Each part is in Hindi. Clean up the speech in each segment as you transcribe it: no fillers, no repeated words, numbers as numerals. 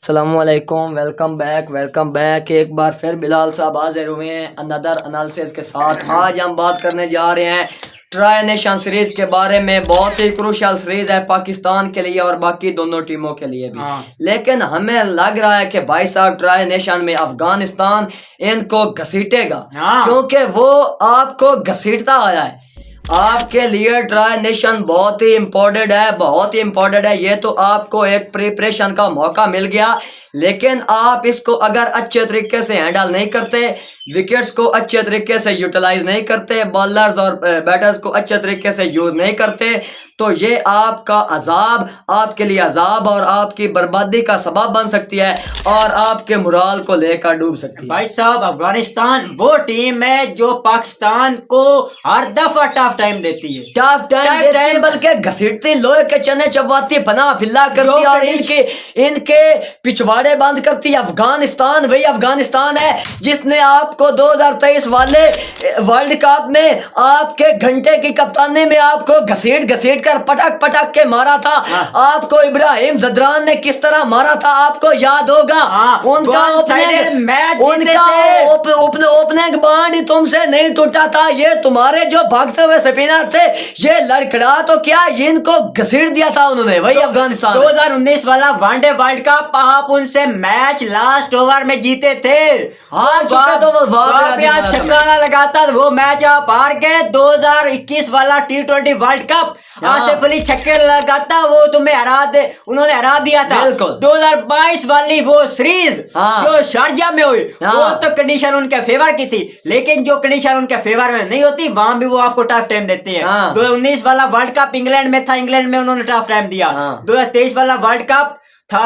अस्सलामुअलैकुम, वेलकम बैक। एक बार फिर बिलाल साहब हाजिर हुए हैं अनदर एनालिसिस के साथ। आज हम बात करने जा रहे हैं ट्राई नेशन सीरीज के बारे में। बहुत ही क्रूशियल सीरीज है पाकिस्तान के लिए और बाकी दोनों टीमों के लिए भी। लेकिन हमें लग रहा है कि भाई साहब ट्राई नेशन में अफगानिस्तान इनको घसीटेगा, क्योंकि वो आपको घसीटता आया है। आपके लिए ट्राई नेशन बहुत ही इम्पोर्टेंट है। ये तो आपको एक प्रिपरेशन का मौका मिल गया, लेकिन आप इसको अगर अच्छे तरीके से हैंडल नहीं करते, विकेट्स को अच्छे तरीके से यूटिलाइज नहीं करते, बॉलर्स और बैटर्स को अच्छे तरीके से यूज नहीं करते, तो ये आपका अजाब, आपके लिए अजाब और आपकी बर्बादी का सबब बन सकती है और आपके मुराल को लेकर डूब सकती है। भाई साहब, अफगानिस्तान वो टीम है जो पाकिस्तान को हर दफा टफ टाइम देती है, बल्कि घसीटती, लोहे के चने चबाती, पना फिल्ला करती और इनके पिछवाड़े बंद करती। अफगानिस्तान वही अफगानिस्तान है जिसने आपको 2023 वाले वर्ल्ड कप में आपके घंटे की कप्तानी में आपको घसीट कर पटक के मारा था। आपको इब्राहिम जदरान ने किस तरह मारा था आपको याद होगा। उनका ओपनिंग बांड तुमसे नहीं टूटा था। ये तुम्हारे जो भागते हुए स्पिनर थे, ये लड़खड़ा तो क्या, इनको घसीट दिया था उन्होंने। वही अफगानिस्तान 2019 वाला वनडे वर्ल्ड कप आप उनसे मैच लास्ट ओवर में जीते थे, हार चुके तो वो छक्का लगाता वो मैच आप हार गए। 2021 वाला T20 world cup Asif Ali छक्के लगाता, वो तुम्हें उन्होंने हरा दिया था। 2022 वाली वो सीरीज जो शारजा में हुई, वो तो कंडीशन उनके फेवर की थी, लेकिन जो कंडीशन उनके फेवर में नहीं होती वहां भी वो आपको टफ टाइम देती है। 2019 वाला वर्ल्ड कप इंग्लैंड में था, इंग्लैंड में उन्होंने टफ टाइम दिया। 2023 वाला वर्ल्ड कप था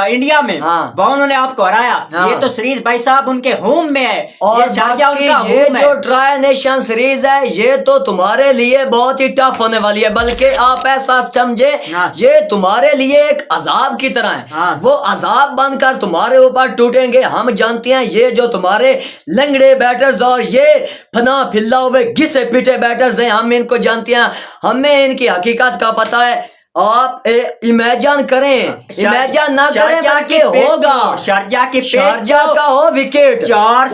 इंडिया में, वहां उन्होंने आपको हराया। ये तो सीरीज भाई साहब उनके होम में है, और ये जो ट्राई नेशन सीरीज है, ये तो तुम्हारे लिए बहुत ही टफ होने वाली है। बल्कि आप ऐसा समझे, ये तुम्हारे लिए एक अजाब की तरह है। वो अजाब बनकर तुम्हारे ऊपर टूटेंगे। हम जानते हैं ये जो तुम्हारे लंगड़े बैटर्स और ये फना फिल्ला हुए घिसे पीटे बैटर्स हैं, हम इनको जानते हैं, हमें इनकी हकीकत का पता है। आप इमेजिन करें, इमेजिन ना करें, बल्कि होगा शारजा का हो विकेट,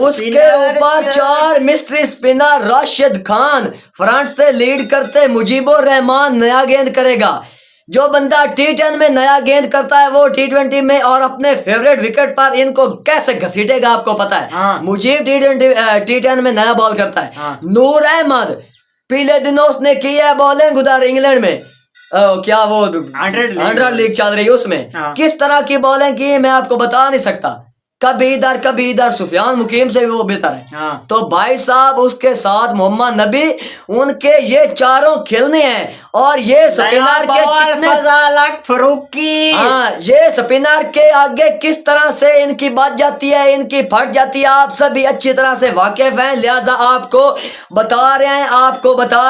उसके ऊपर 4 mystery spinner Rashid Khan front से लीड करते, मुजीबुर रहमान नया गेंद करेगा। जो बंदा T10 में नया गेंद करता है वो T20 में और अपने फेवरेट विकेट पर इनको कैसे घसीटेगा आपको पता है। मुझे T10 में नया बॉल करता है। नूर अहमद पीले दिनों उसने की है बॉलिंग उधर इंग्लैंड में, क्या वो 100 लीग चल रही है, उसमें किस तरह की बॉलिंग की मैं आपको बता नहीं सकता। कभी इधर सुफियान मुकीम से भी वो बेहतर है। तो भाई साहब उसके साथ मोहम्मद नबी, उनके ये चारों खिलने हैं और ये स्पिनर के कितने फरूकी, ये स्पिनर के आगे किस तरह से इनकी बच जाती है, इनकी फट जाती है, आप सभी अच्छी तरह से वाकिफ हैं। लिहाजा आपको बता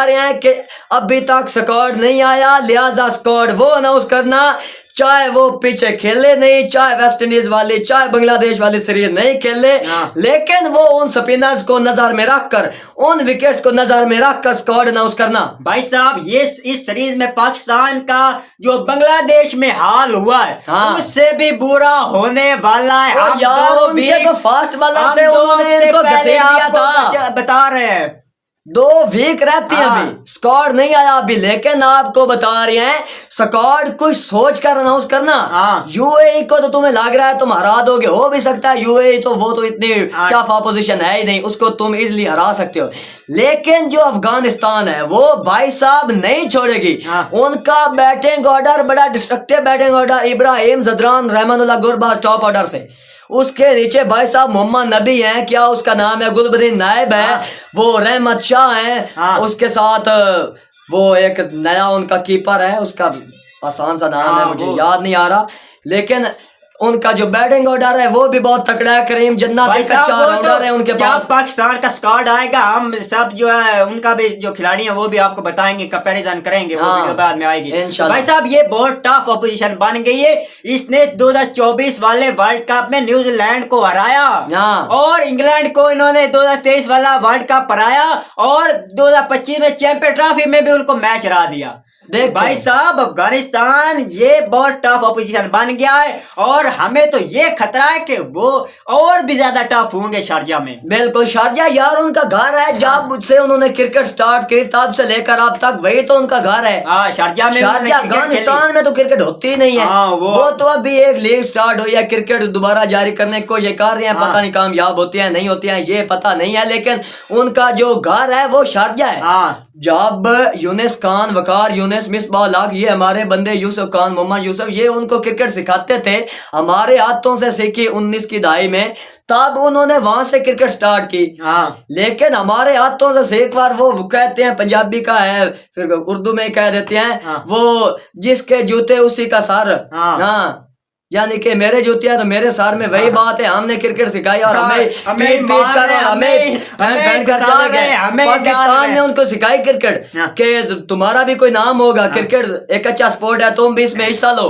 रहे हैं कि अभी तक स्क्वाड नहीं आया, लिहाजा स्क्वाड वो अनाउंस करना, चाहे वो पीछे खेले नहीं, चाहे वेस्ट इंडीज वाली, चाहे बांग्लादेश वाली सीरीज नहीं खेले, लेकिन वो उन स्पिनर्स को नजर में रखकर, उन विकेट्स को नजर में रखकर स्क्वाड अनाउंस करना। भाई साहब ये इस सीरीज में पाकिस्तान का जो बांग्लादेश में हाल हुआ है, उससे भी बुरा होने वाला है। यार उनके तो फास्ट बॉलर थे, उन्होंने इनको घसीट दिया था। बता रहे हैं 2 वीक रहती है, अभी स्क्वाड नहीं आया अभी, लेकिन आपको बता रहे हैं स्क्वाड कुछ सोच कर अनाउंस करना। यूएई को तो तुम्हें लग रहा है तुम हरा दोगे, हो भी सकता है, यूएई तो वो तो इतनी टफ ऑपोजिशन है ही नहीं, उसको तुम इजीली हरा सकते हो। लेकिन जो अफगानिस्तान है वो भाई साहब नहीं छोड़ेगी। उनका बैटिंग ऑर्डर बड़ा destructive batting order, Ibrahim Zadran, Rahmanullah Gurbaz top order से, उसके नीचे भाई साहब मोहम्मद नबी हैं, क्या उसका नाम है, गुलबदीन नायब है, वो रहमत शाह है, उसके साथ वो एक नया उनका कीपर है, उसका आसान सा नाम है मुझे याद नहीं आ रहा, लेकिन उनका जो बैटिंग ऑर्डर है वो भी बहुत तकड़ा है। करीम जन्नत एक अच्छा ऑर्डर है उनके पास। पाकिस्तान का स्क्वाड आएगा, हम सब जो है उनका भी जो खिलाड़ी है वो भी आपको बताएंगे, कंपैरिजन करेंगे, वो वीडियो बाद में आएगी। भाई साहब ये बहुत टफ ऑपोजिशन बन गई है। इसने 2024 वाले वर्ल्ड कप में न्यूजीलैंड को हराया और इंग्लैंड को इन्होंने 2023 वाला वर्ल्ड कप हराया और 2025 में चैंपियन ट्रॉफी में भी उनको मैच हरा दिया। देखो भाई साहब अफगानिस्तान ये बहुत टफ ऑपोजिशन बन गया है और हमें तो ये खतरा है कि वो और भी ज्यादा टफ होंगे शारजा में। बिल्कुल, शारजा यार उनका घर है, जब से उन्होंने क्रिकेट स्टार्ट की तब से लेकर अब तक वही तो उनका घर है। शारजा में, शारजा अफगानिस्तान में तो क्रिकेट होती ही नहीं है। वो तो अभी एक लीग स्टार्ट हुई है, क्रिकेट दोबारा जारी करने की कोशिश कर रहे हैं, पता नहीं कामयाब होती है नहीं होती है ये पता नहीं है, लेकिन उनका जो घर है वो शारजा है। जब यूनिस खान, वकार यूनिस, मिसबाह लाख, ये हमारे बंदे यूसुफ खान, मोहम्मद यूसुफ, ये उनको क्रिकेट सिखाते थे, हमारे हाथों से सीखी 19 की दहाई में, तब उन्होंने वहां से क्रिकेट स्टार्ट की। लेकिन हमारे हाथों से से एक बार वो कहते हैं, पंजाबी का है फिर उर्दू में कह देते हैं, वो जिसके जूते उसी का सर। हाँ, यानी कि मेरे जूतियां तो मेरे सर में, वही बात है। हमने क्रिकेट सिखाई और हमें पीट कर और हमें कर चले गए। पाकिस्तान ने उनको सिखाई क्रिकेट कि तुम्हारा भी कोई नाम होगा, क्रिकेट एक अच्छा स्पोर्ट है, तुम भी इसमें हिस्सा लो।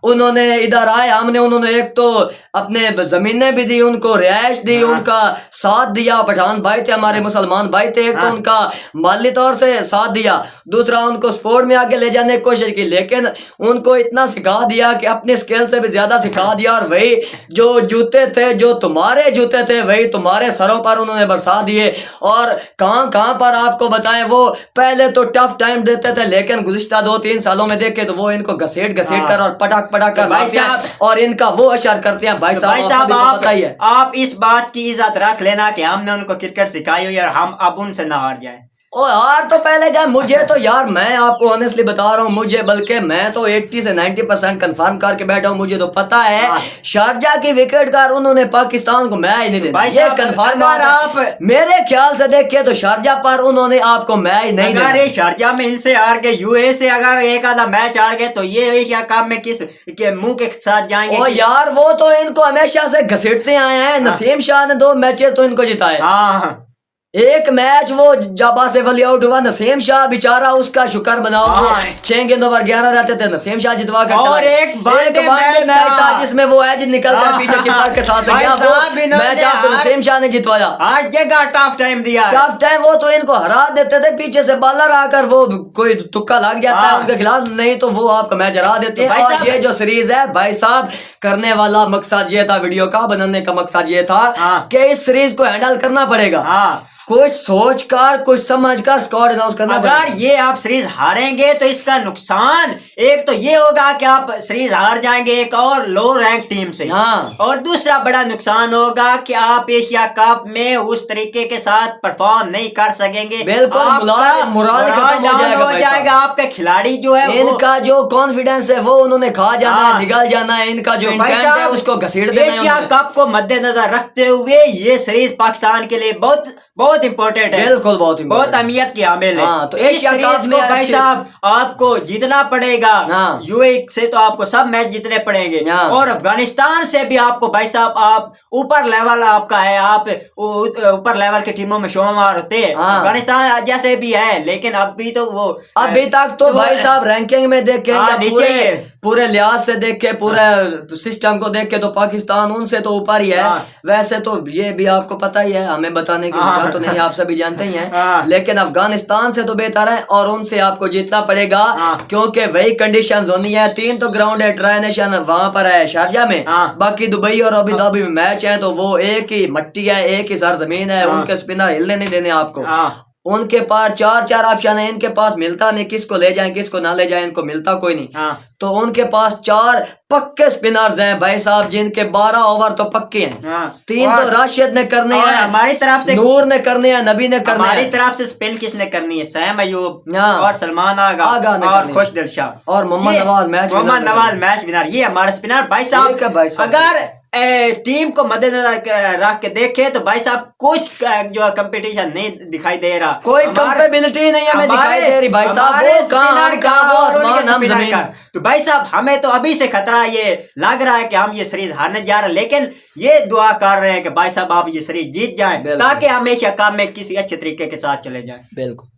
उन्होंने इधर आए, हमने उन्होंने एक तो अपने जमीनें भी दी, उनको रिहाइश दी, उनका साथ दिया। पठान भाई थे हमारे, मुसलमान भाई थे, एक तो उनका माली तौर से साथ दिया, दूसरा उनको स्पोर्ट में आगे ले जाने की कोशिश की, लेकिन उनको इतना सिखा दिया कि अपने स्केल से भी ज्यादा सिखा दिया। और वही जो जूते थे, जो तुम्हारे जूते थे, वही तुम्हारे सरों पर उन्होंने बरसा दिए। और कहां पर आपको बताएं, वो पहले तो टफ टाइम देते थे, लेकिन गुज़िश्ता 2-3 सालों में देखे तो वो इनको घसीट कर और पटाख कर भाई और इनका वो अशर करते हैं। भाई साहब आप इस बात की इज्जत रख लेना कि हमने उनको क्रिकेट सिखाई हुई और हम अब उनसे ना हार जाए। ओ यार तो पहले क्या, मुझे तो यार मैं आपको ऑनेस्टली बता रहा हूँ, मुझे बल्कि मैं तो 80 से 90% कंफर्म करके बैठा हूँ। मुझे तो पता है शारजा की विकेट कार उन्होंने पाकिस्तान को मैच नहीं देना, ये कंफर्म। आप मेरे ख्याल से देखिए तो शारजा पर उन्होंने आपको मैच नहीं देना। अगर शारजा में इनसे हार गए, यूए से अगर एक आधा मैच हार गए, तो ये एशिया कप में किस के मुंह के साथ जाएंगे? ओ यार वो तो इनको हमेशा से घसीटते आए हैं। नसीम शाह ने 2 मैचेस तो इनको जिताए। एक मैच वो जब आसिफ अली आउट हुआ, नसीम शाह बेचारा, उसका शुक्र मनाओ, 6 गेंदों पर 11 रहते थे, नसीम शाह जितवा कर और एक वनडे मैच था जिसमें वो एज निकल कर पीछे कीपर के साथ गया, वो मैच आपको नसीम शाह ने जितवाया। आज जगह टफ टाइम दिया, टफ टाइम, वो तो इनको हरा देते थे, पीछे से बॉलर आकर वो कोई तुक्का लग जाता है उनके खिलाफ, नहीं तो वो आपका मैच हरा देते हैं। और ये जो सीरीज है भाई साहब, करने वाला मकसद ये था, वीडियो का बनाने का मकसद ये था कि इस सीरीज को हैंडल करना पड़ेगा, कुछ सोच कर कुछ समझ कर स्कोर अनाउंस करना। अगर ये आप सीरीज हारेंगे तो इसका नुकसान एक तो ये होगा कि आप सीरीज हार जाएंगे एक और लो रैंक टीम से, और दूसरा बड़ा नुकसान होगा कि आप एशिया कप में उस तरीके के साथ परफॉर्म नहीं कर सकेंगे। बिल्कुल मोरल खत्म हो जाएगा आपका खिलाड़ी जो है, इनका जो कॉन्फिडेंस है वो उन्होंने खा जाना है, निकल जाना है, इनका जो इंटेंट है उसको घसीट देना है। एशिया कप को मद्देनजर रखते हुए ये सीरीज पाकिस्तान के लिए बहुत इंपॉर्टेंट है, बिल्कुल बहुत अहमियत की हामिल है। तो एशिया कप में भाई साहब आपको जीतना पड़ेगा, यूएई से तो आपको सब मैच जीतने पड़ेंगे, और अफगानिस्तान से भी आपको भाई साहब, आप ऊपर लेवल आपका है, आप ऊपर लेवल की टीमों में शुमार होते हैं, अफगानिस्तान जैसे भी है, लेकिन अभी तो वो अभी तक तो भाई साहब रैंकिंग में देखे, पूरे लिहाज से देखे, पूरे सिस्टम को देख के तो पाकिस्तान उनसे तो ऊपर ही है। वैसे तो ये भी आपको पता ही है, हमें बताने की जरूरत तो नहीं, आप सभी जानते ही हैं, लेकिन अफगानिस्तान से तो बेहतर है और उनसे आपको जीतना पड़ेगा, क्योंकि वही कंडीशंस होनी है। 3 तो ग्राउंड है, ट्राई नेशन वहां पर है शारजा में, बाकी दुबई और अबू धाबी में मैच है, तो वो एक ही मट्टी है, एक ही सरजमीन है, उनके स्पिनर हिलने नहीं देने आपको। उनके पास 4 ऑप्शन है, इनके पास मिलता नहीं, किसको ले जाएं किसको ना ले जाएं, इनको मिलता कोई नहीं। तो उनके पास 4 पक्के स्पिनर्स हैं भाई साहब, जिनके 12 ओवर तो पक्के हैं। 3 तो राशिद ने करने हैं, हमारी तरफ से नूर ने करने हैं, नबी ने करने हैं। हमारी तरफ से स्पिन किसने करनी है? सैम अयूब और सलमान आगा और खुशदिल शाह और मोहम्मद नवाज मैच विनर। ये हमारे स्पिनर भाई साहब। अगर टीम को मद्देनजर रख के देखे तो भाई साहब कुछ जो कंपटीशन नहीं दिखाई दे रहा, कोई कंपेबिलिटी नहीं हमें दिखाई दे रही भाई साहब। तो भाई साहब हमें तो अभी से खतरा ये लग रहा है कि हम ये सीरीज हारने जा रहे हैं, लेकिन ये दुआ कर रहे हैं कि भाई साहब आप ये सीरीज जीत जाएं, ताकि हम एशिया कप में किसी अच्छे तरीके के साथ चले जाएं। बिल्कुल।